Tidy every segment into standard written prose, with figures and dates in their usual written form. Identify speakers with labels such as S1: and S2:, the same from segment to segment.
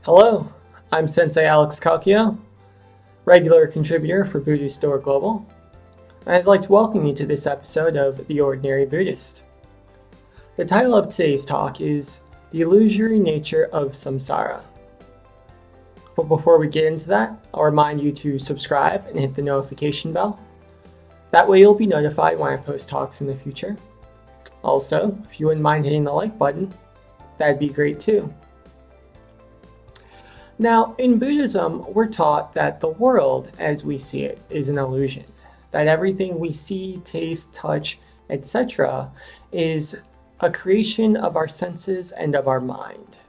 S1: Hello, I'm Sensei Alex Kakuyo, regular contributor for Buddhistdoor Global, and I'd like to welcome you to this episode of The Ordinary Buddhist. The title of today's talk is The Illusory Nature of Samsara. But before we get into that, I'll remind you to subscribe and hit the notification bell. That way you'll be notified when I post talks in the future. Also, if you wouldn't mind hitting the like button, that'd be great too. Now, in Buddhism, we're taught that the world as we see it is an illusion, that everything we see, taste, touch, etc. is a creation of our senses and of our mind.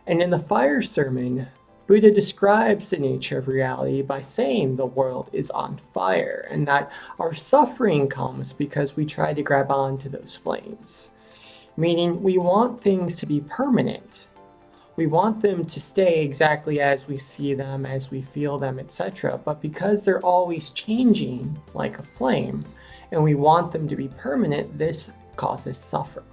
S1: And in the fire sermon, Buddha describes the nature of reality by saying the world is on fire and that our suffering comes because we try to grab onto those flames, meaning we want things to be permanent. We want them to stay exactly as we see them, as we feel them, etc. But because they're always changing like a flame, and we want them to be permanent, this causes suffering.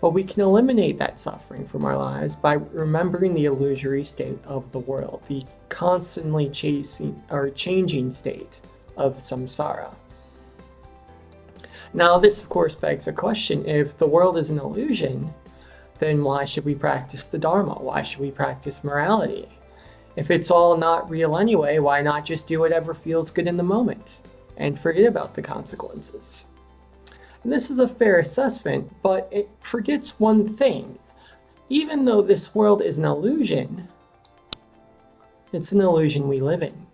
S1: But we can eliminate that suffering from our lives by remembering the illusory state of the world, the constantly changing state of samsara. Now, this of course begs a question: if the world is an illusion, then why should we practice the Dharma? Why should we practice morality? If it's all not real anyway, why not just do whatever feels good in the moment and forget about the consequences? And this is a fair assessment, but it forgets one thing. Even though this world is an illusion, it's an illusion we live in.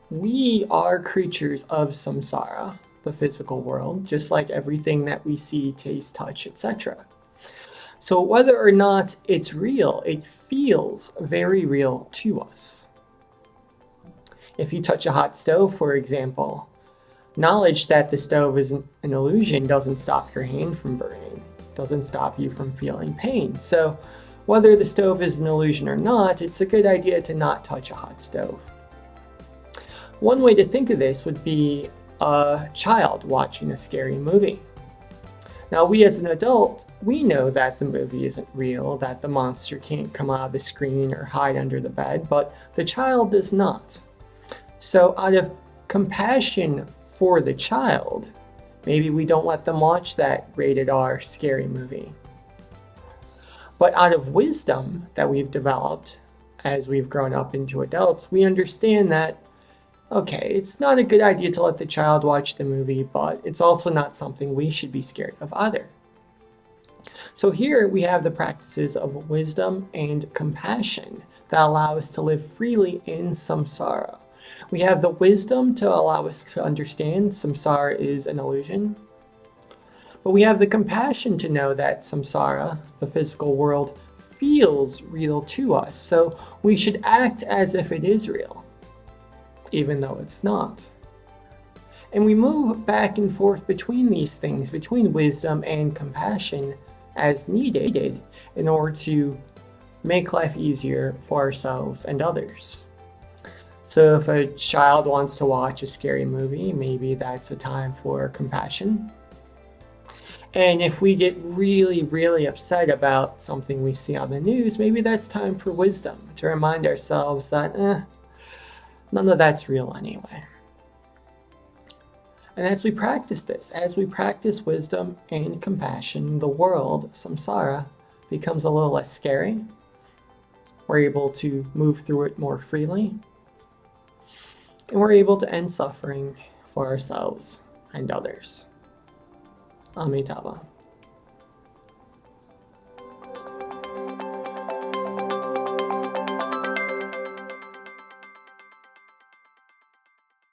S1: We are creatures of samsara, the physical world, just like everything that we see, taste, touch, etc. So whether or not it's real, it feels very real to us. If you touch a hot stove, for example, knowledge that the stove is an illusion doesn't stop your hand from burning, doesn't stop you from feeling pain. So whether the stove is an illusion or not, it's a good idea to not touch a hot stove. One way to think of this would be a child watching a scary movie. Now, we as an adult, we know that the movie isn't real, that the monster can't come out of the screen or hide under the bed, but the child does not. So out of compassion for the child, maybe we don't let them watch that rated R scary movie. But out of wisdom that we've developed as we've grown up into adults, we understand that okay, it's not a good idea to let the child watch the movie, but it's also not something we should be scared of either. So here we have the practices of wisdom and compassion that allow us to live freely in samsara. We have the wisdom to allow us to understand samsara is an illusion, but we have the compassion to know that samsara, the physical world, feels real to us. So we should act as if it is real, even though it's not. And we move back and forth between these things, between wisdom and compassion as needed in order to make life easier for ourselves and others. So if a child wants to watch a scary movie, maybe that's a time for compassion. And if we get really, really upset about something we see on the news, maybe that's time for wisdom, to remind ourselves that none of that's real anyway. And as we practice this, as we practice wisdom and compassion, the world, samsara, becomes a little less scary. We're able to move through it more freely. And we're able to end suffering for ourselves and others. Amitabha.